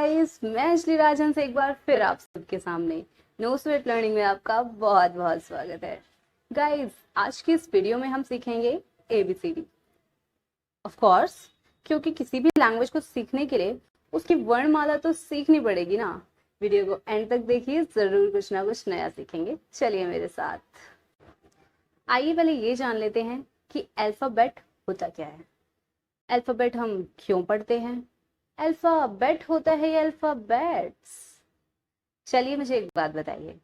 Guys, मैं अंजलि राजन से एक बार फिर आप सबके सामने नो स्वेट लर्निंग में आपका बहुत बहुत स्वागत है। गाइस, आज की इस वीडियो में हम सीखेंगे ABCD। ऑफ कोर्स, क्योंकि किसी भी लैंग्वेज को सीखने के लिए उसकी वर्णमाला तो सीखनी पड़ेगी ना। वीडियो को एंड तक देखिए, जरूर कुछ ना कुछ नया सीखेंगे। चलिए मेरे साथ। आइए पहले ये जान लेते हैं कि अल्फाबेट होता क्या है। अल्फाबेट हम क्यों पढ़ते हैं? अल्फाबेट होता है या अल्फाबेट्स? चलिए मुझे एक बात बताइए।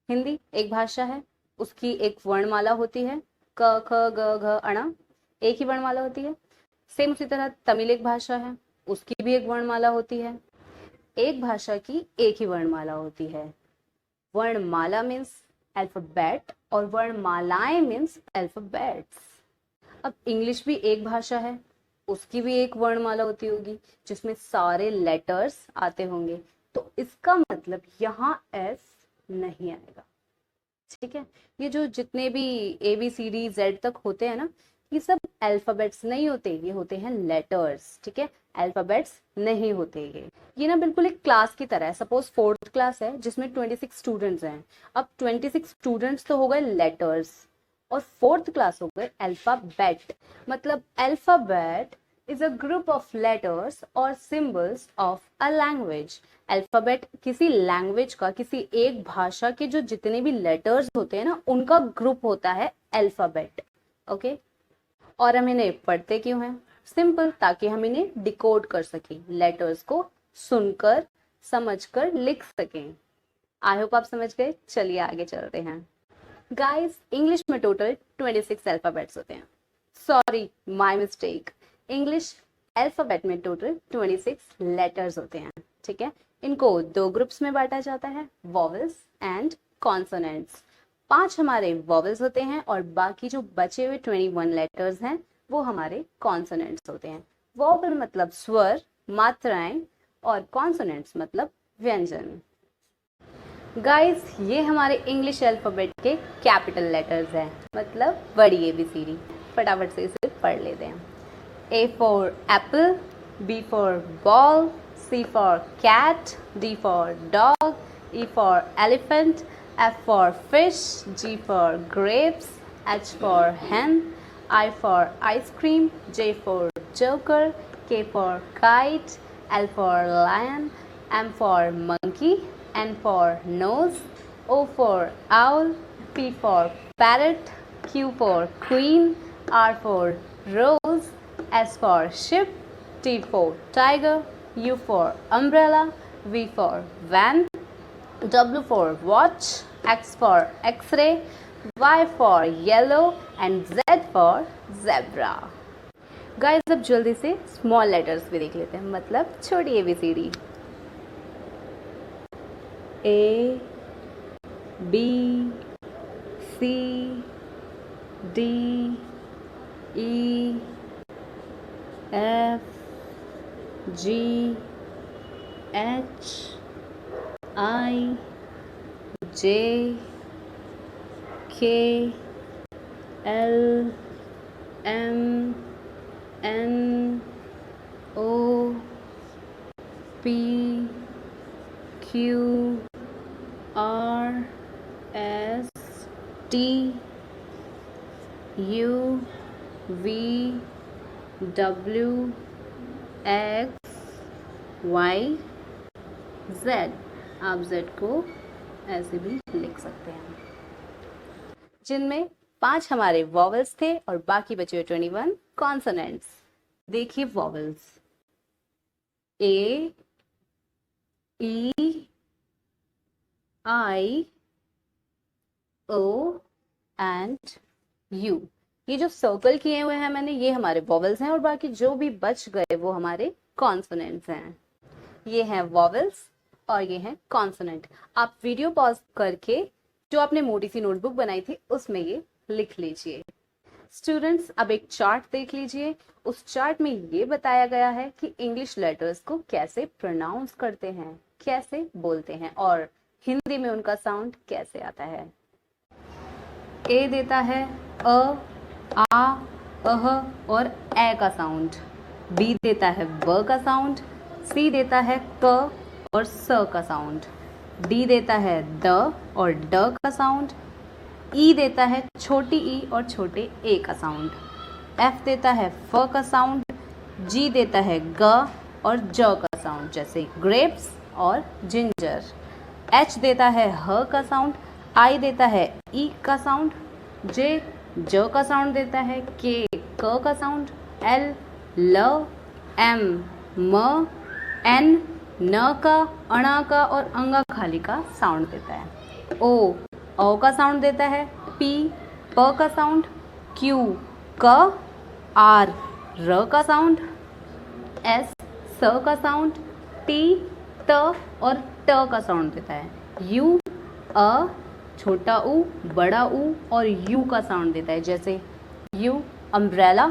हिंदी एक भाषा है, उसकी एक वर्णमाला होती है, क ख ग घ अण, एक ही वर्णमाला होती है। सेम उसी तरह तमिल एक भाषा है, उसकी भी एक वर्णमाला होती है। एक भाषा की एक ही वर्णमाला होती है। वर्णमाला मीन्स अल्फाबेट और वर्णमालाएं मीन्स अल्फाबेट्स। अब इंग्लिश भी एक भाषा है, उसकी भी एक वर्णमाला होती होगी जिसमें सारे लेटर्स आते होंगे, तो इसका मतलब यहाँ एस नहीं आएगा। ठीक है, ये जो जितने भी ABCD Z तक होते हैं ना, ये सब अल्फाबेट्स नहीं होते, ये होते हैं लेटर्स। ठीक है, अल्फाबेट्स नहीं होते। ये ना बिल्कुल एक क्लास की तरह है। सपोज 4th क्लास है जिसमें 26 स्टूडेंट्स हैं। अब 26 स्टूडेंट्स तो हो गए लेटर्स और 4th क्लास हो गए अल्फाबेट। मतलब alphabet is a group of letters और symbols of a language. Alphabet किसी लैंग्वेज का, किसी एक भाषा के जो जितने भी लेटर्स होते हैं ना, उनका ग्रुप होता है अल्फाबेट। ओके, और हम इन्हें पढ़ते क्यों हैं? सिंपल, ताकि हम इन्हें डिकोड कर सकें, लेटर्स को सुनकर समझकर लिख सकें। आई होप आप समझ गए। चलिए आगे चलते हैं। गाइस, इंग्लिश में टोटल 26 अल्फाबेट्स होते हैं। Sorry, my mistake. English alphabet में टोटल 26 लेटर्स होते हैं। ठीक है, इनको दो ग्रुप्स में बांटा जाता है, वॉवेल्स एंड कॉन्सोनेंट्स। 5 हमारे वॉवेल्स होते हैं और बाकी जो बचे हुए 21 लेटर्स हैं वो हमारे कॉन्सोनेंट्स होते हैं। वॉवेल मतलब स्वर, मात्राएं, और कॉन्सोनेंट्स मतलब व्यंजन। गाइस, ये हमारे इंग्लिश अल्फाबेट के कैपिटल लेटर्स हैं, मतलब बड़ी ABCD। फटाफट से इसे पढ़ लेते हैं। A for apple, B for ball, C for cat, D for dog, E for elephant, F for fish, G for grapes, H for hen, I for ice cream, J for joker, K for kite, L for lion, M for monkey, N for nose, O for owl, P for parrot, Q for queen, R for rose, S for ship, T for tiger, U for umbrella, V for van, W for watch, X for x-ray, Y for yellow and Z for zebra। Guys, अब जल्दी से small letters भी देख लेते हैं, मतलब छोटी ABCD। A, B, C, D, E, F, G, H, I, J, K, L, M, N, O, P, Q, R, S, T, U, V, W, X, Y, Z। आप Z को ऐसे भी लिख सकते हैं, जिनमें 5 हमारे वॉवेल्स थे और बाकी बचे हुए 21 कॉन्सोनेंट्स। देखिए vowels A, E, I, O and U। ये जो सर्कल किए हुए हैं मैंने, ये हमारे वॉवेल्स हैं और बाकी जो भी बच गए वो हमारे कॉन्सोनेंट्स हैं। ये हैं वॉवेल्स और ये हैं कॉन्सोनेंट। आप वीडियो पॉज करके जो आपने मोटी सी नोटबुक बनाई थी उसमें ये लिख लीजिए। स्टूडेंट्स, अब एक चार्ट देख लीजिए। उस चार्ट में ये बताया गया है कि इंग्लिश लेटर्स को कैसे प्रोनाउंस करते हैं, कैसे बोलते हैं और हिंदी में उनका साउंड कैसे आता है। ए देता है अ, आ, अह और ए का साउंड। बी देता है ब का साउंड। सी देता है क, और स का साउंड, डी देता है द और ड का साउंड, ई देता है छोटी ई और छोटे ए का साउंड, एफ देता है फ का साउंड, जी देता है ग और ज का साउंड जैसे ग्रेप्स और जिंजर, एच देता है ह का साउंड, आई देता है ई का साउंड, जे ज का साउंड देता है, के क का साउंड, एल ल, एम म, एन न का, अणा का और अंगा खाली का साउंड देता है, ओ औ का साउंड देता है, पी प का साउंड, क्यू क, आर र का साउंड, एस स का साउंड, टी त और ट का साउंड देता है, यू अ, छोटा ऊ, बड़ा ऊ और यू का साउंड देता है जैसे यू अम्ब्रेला,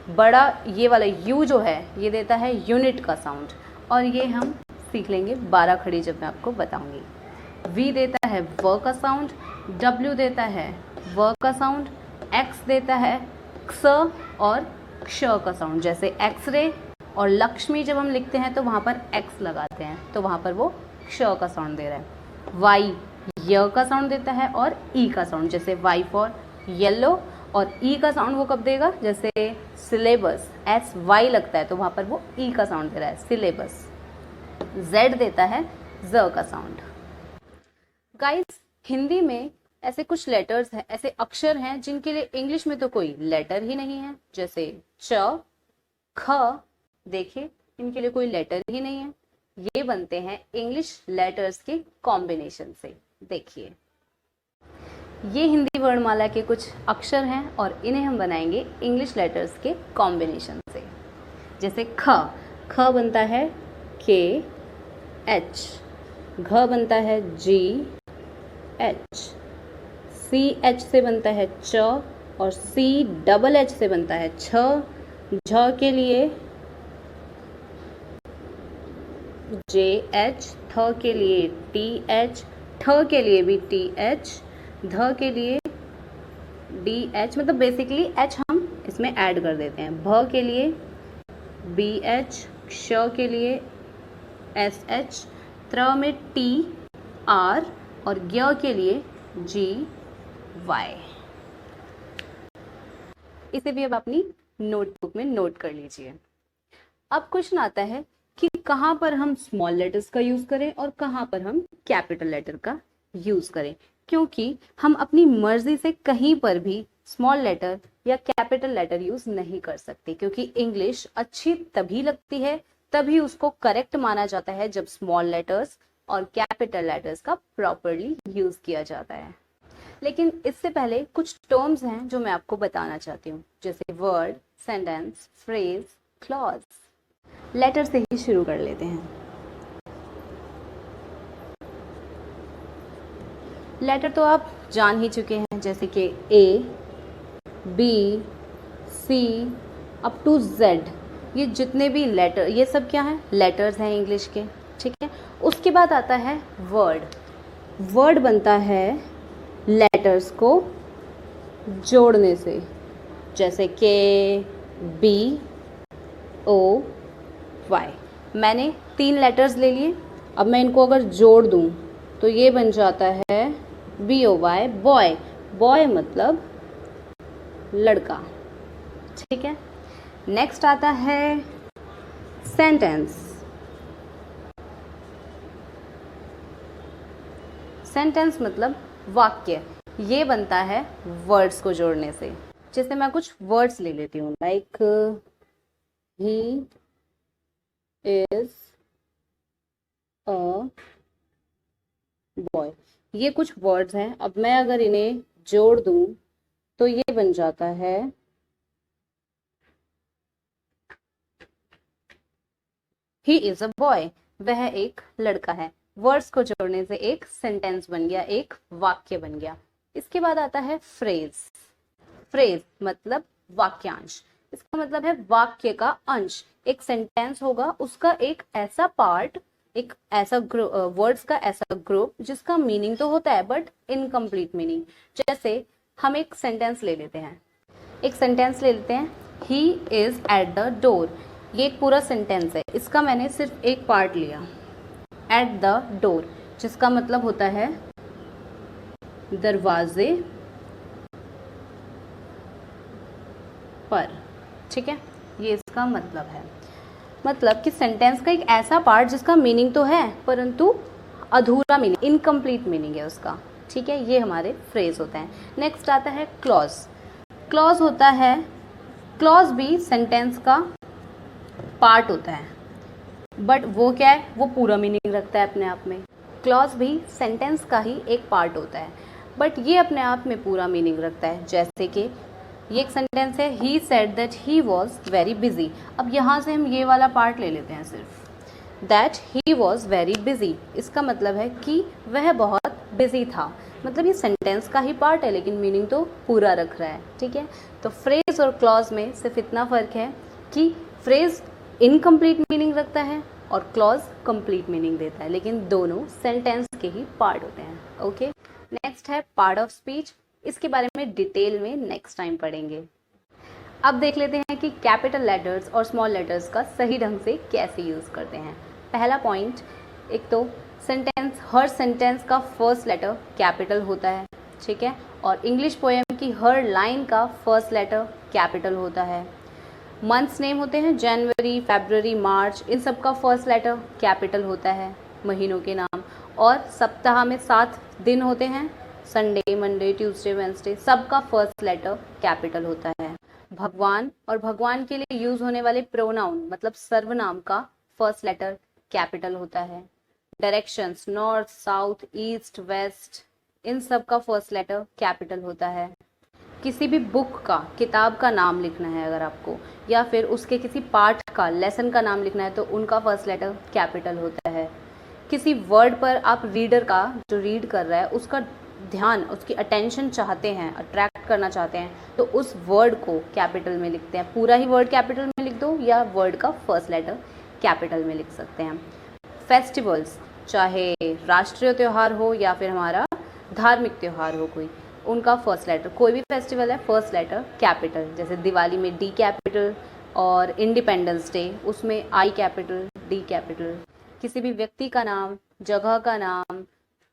बड़ा ये वाला यू जो है ये देता है यूनिट का साउंड, और ये हम सीख लेंगे 12 खड़ी जब मैं आपको बताऊंगी। वी देता है व का साउंड, डब्ल्यू देता है व का साउंड, एक्स देता है क्स और क्ष का साउंड जैसे एक्सरे और लक्ष्मी जब हम लिखते हैं तो वहाँ पर एक्स लगाते हैं तो वहाँ पर वो क्ष का साउंड दे रहा है। वाई य का साउंड देता है और ई का साउंड जैसे वाई फॉर येलो, और ई का साउंड वो कब देगा जैसे सिलेबस, एस वाई लगता है तो वहाँ पर वो ई का साउंड दे रहा है सिलेबस। जेड देता है ज का साउंड। गाइस हिंदी में ऐसे कुछ लेटर्स हैं, ऐसे अक्षर हैं जिनके लिए इंग्लिश में तो कोई लेटर ही नहीं है जैसे च ख, देखिए इनके लिए कोई लेटर ही नहीं है, ये बनते हैं इंग्लिश लेटर्स के कॉम्बिनेशन से। देखिए ये हिंदी वर्णमाला के कुछ अक्षर हैं और इन्हें हम बनाएंगे इंग्लिश लेटर्स के कॉम्बिनेशन से। जैसे ख, ख बनता है के एच, घ बनता है जी एच, सी एच से बनता है च और सी डबल एच से बनता है छ, झ के लिए जे एच, थ के लिए टी एच, ठ के लिए भी टी एच, ध के लिए डी एच, मतलब बेसिकली एच हम इसमें ऐड कर देते हैं। भ के लिए बी एच, श के लिए एस एच, त्र में टी आर और ज्ञ के लिए जी वाई। इसे भी अब अपनी नोटबुक में नोट कर लीजिए। अब क्वेश्चन आता है कि कहाँ पर हम स्मॉल लेटर्स का यूज करें और कहाँ पर हम कैपिटल लेटर का यूज करें, क्योंकि हम अपनी मर्जी से कहीं पर भी स्मॉल लेटर या कैपिटल लेटर यूज नहीं कर सकते, क्योंकि इंग्लिश अच्छी तभी लगती है, तभी उसको करेक्ट माना जाता है जब स्मॉल लेटर्स और कैपिटल लेटर्स का प्रॉपरली यूज किया जाता है। लेकिन इससे पहले कुछ टर्म्स हैं जो मैं आपको बताना चाहती हूँ, जैसे word, sentence, phrase, clause. Letter से ही शुरू कर लेते हैं। लेटर तो आप जान ही चुके हैं, जैसे कि A, B, C up to Z, ये जितने भी लेटर, ये सब क्या है, लेटर्स हैं इंग्लिश के, ठीक है। उसके बाद आता है वर्ड। वर्ड बनता है लेटर्स को जोड़ने से, जैसे के, बी, ओ, वाई। मैंने 3 लेटर्स ले लिए, अब मैं इनको अगर जोड़ दूं तो ये बन जाता है B O Y, boy. Boy मतलब लड़का, ठीक है। नेक्स्ट आता है सेंटेंस। सेंटेंस मतलब वाक्य, ये बनता है वर्ड्स को जोड़ने से। जैसे मैं कुछ वर्ड्स ले लेती हूँ, like he is a boy. ये कुछ वर्ड्स हैं, अब मैं अगर इन्हें जोड़ दूं तो ये बन जाता है ही इज अ बॉय, वह एक लड़का है। वर्ड्स को जोड़ने से एक सेंटेंस बन गया, एक वाक्य बन गया। इसके बाद आता है फ्रेज। फ्रेज मतलब वाक्यांश, इसका मतलब है वाक्य का अंश। एक सेंटेंस होगा, उसका एक ऐसा पार्ट, एक ऐसा वर्ड्स का ऐसा ग्रुप जिसका मीनिंग तो होता है बट इनकम्प्लीट मीनिंग। जैसे हम एक सेंटेंस ले लेते हैं, he is at the door. ये एक पूरा सेंटेंस है, इसका मैंने सिर्फ एक पार्ट लिया, एट द डोर, जिसका मतलब होता है दरवाजे पर। ठीक है, ये इसका मतलब है। मतलब कि सेंटेंस का एक ऐसा पार्ट जिसका मीनिंग तो है परंतु अधूरा मीनिंग, इनकम्प्लीट मीनिंग है उसका। ठीक है, ये हमारे फ्रेज होते हैं। नेक्स्ट आता है क्लॉज। क्लॉज होता है, क्लॉज भी सेंटेंस का पार्ट होता है, बट वो क्या है, वो पूरा मीनिंग रखता है अपने आप में। क्लॉज भी सेंटेंस का ही एक पार्ट होता है, बट ये अपने आप में पूरा मीनिंग रखता है। जैसे कि ये एक सेंटेंस है, he said that he was very busy. अब यहाँ से हम ये वाला पार्ट ले लेते हैं सिर्फ, that he was very busy. इसका मतलब है कि वह बहुत बिजी था। मतलब ये सेंटेंस का ही पार्ट है लेकिन मीनिंग तो पूरा रख रहा है। ठीक है, तो फ्रेज और क्लॉज में सिर्फ इतना फ़र्क है कि फ्रेज इनकम्प्लीट मीनिंग रखता है और क्लॉज कंप्लीट मीनिंग देता है, लेकिन दोनों सेंटेंस के ही पार्ट होते हैं। ओके, नेक्स्ट है पार्ट ऑफ स्पीच। इसके बारे में डिटेल में नेक्स्ट टाइम पढ़ेंगे। अब देख लेते हैं कि कैपिटल लेटर्स और स्मॉल लेटर्स का सही ढंग से कैसे यूज़ करते हैं। पहला पॉइंट, एक तो सेंटेंस, हर सेंटेंस का फर्स्ट लेटर कैपिटल होता है। ठीक है, और इंग्लिश पोएम की हर लाइन का फर्स्ट लेटर कैपिटल होता है। मंथ्स नेम होते हैं जनवरी, फरवरी, मार्च, इन सब का फर्स्ट लेटर कैपिटल होता है, महीनों के नाम। और सप्ताह में 7 दिन होते हैं, संडे, मंडे, ट्यूसडे, वेंसडे, सबका फर्स्ट लेटर कैपिटल होता है। भगवान और भगवान के लिए यूज होने वाले प्रोनाउन मतलब सर्वनाम का फर्स्ट लेटर कैपिटल होता है। Directions, north, south, east, west, इन सब का फर्स्ट लेटर कैपिटल होता है। किसी भी बुक का, किताब का नाम लिखना है अगर आपको, या फिर उसके किसी पार्ट का, लेसन का नाम लिखना है, तो उनका फर्स्ट लेटर कैपिटल होता है। किसी वर्ड पर आप रीडर का, जो रीड कर रहा है, उसका ध्यान, उसकी अटेंशन चाहते हैं, अट्रैक्ट करना चाहते हैं, तो उस वर्ड को कैपिटल में लिखते हैं। पूरा ही वर्ड कैपिटल में लिख दो या वर्ड का फर्स्ट लेटर कैपिटल में लिख सकते हैं। फेस्टिवल्स, चाहे राष्ट्रीय त्यौहार हो या फिर हमारा धार्मिक त्यौहार हो कोई, उनका फर्स्ट लेटर, कोई भी फेस्टिवल है फर्स्ट लेटर कैपिटल। जैसे दिवाली में डी कैपिटल और इंडिपेंडेंस डे उसमें आई कैपिटल, डी कैपिटल। किसी भी व्यक्ति का नाम, जगह का नाम,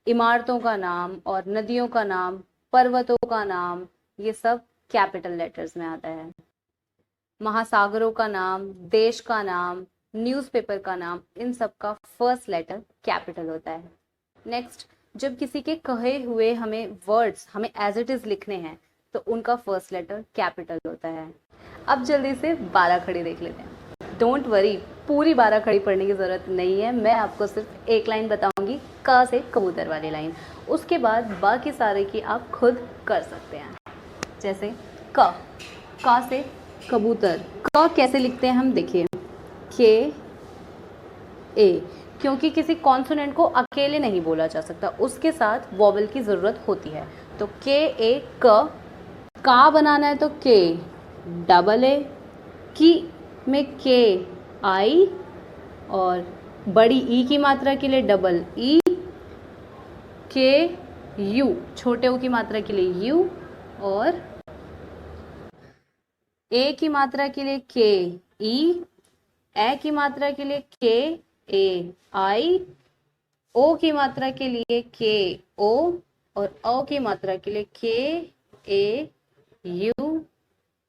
इमारतों का नाम और नदियों का नाम, पर्वतों का नाम, ये सब कैपिटल लेटर्स में आता है। महासागरों का नाम, देश का नाम, न्यूज़पेपर का नाम, इन सब का फर्स्ट लेटर कैपिटल होता है। नेक्स्ट, जब किसी के कहे हुए हमें वर्ड्स हमें एज इट इज लिखने हैं तो उनका फर्स्ट लेटर कैपिटल होता है। अब जल्दी से 12 खड़ी देख लेते हैं। डोंट वरी, पूरी 12 खड़ी पढ़ने की ज़रूरत नहीं है, मैं आपको सिर्फ एक लाइन बताऊंगी, क से कबूतर वाली लाइन। उसके बाद बाकी सारे की आप खुद कर सकते हैं। जैसे क से कबूतर, क कैसे लिखते हैं हम, देखिए, के ए, क्योंकि किसी कॉन्सोनेंट को अकेले नहीं बोला जा सकता, उसके साथ वॉवल की ज़रूरत होती है। तो के ए क, का बनाना है तो के डबल ए, की में के आई, और बड़ी ई की मात्रा के लिए डबल ई, के यू, छोटे ओ की मात्रा के लिए यू, और ए की मात्रा के लिए के ई, ए की मात्रा के लिए के ए आई, ओ की मात्रा के लिए के ओ, और औ की मात्रा के लिए के ए यू,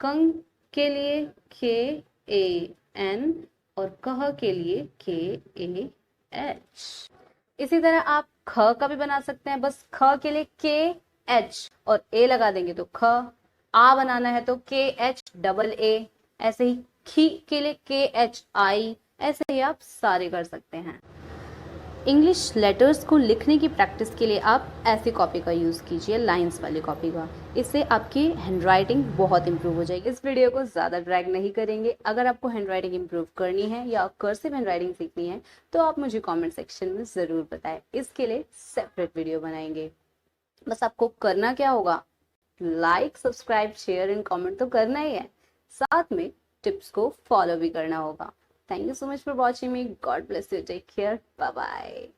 कंग के लिए के ए एन, और कह के लिए के ए एच। इसी तरह आप ख का भी बना सकते हैं, बस ख के लिए के एच और ए लगा देंगे तो ख। आ बनाना है तो के एच डबल ए, ऐसे ही खी के लिए के एच आई, ऐसे ही आप सारे कर सकते हैं। इंग्लिश लेटर्स को लिखने की प्रैक्टिस के लिए आप ऐसी कॉपी का यूज़ कीजिए, लाइंस वाली कॉपी का। इससे आपकी हैंडराइटिंग बहुत इंप्रूव हो जाएगी। इस वीडियो को ज़्यादा ड्रैग नहीं करेंगे। अगर आपको हैंडराइटिंग इंप्रूव करनी है या कर्सिव हैंडराइटिंग सीखनी है तो आप मुझे कमेंट सेक्शन में ज़रूर बताएं, इसके लिए सेपरेट वीडियो बनाएंगे। बस आपको करना क्या होगा, like, subscribe, share and comment तो करना ही है, साथ में टिप्स को फॉलो भी करना होगा। Thank you so much for watching me. God bless you. Take care. Bye bye.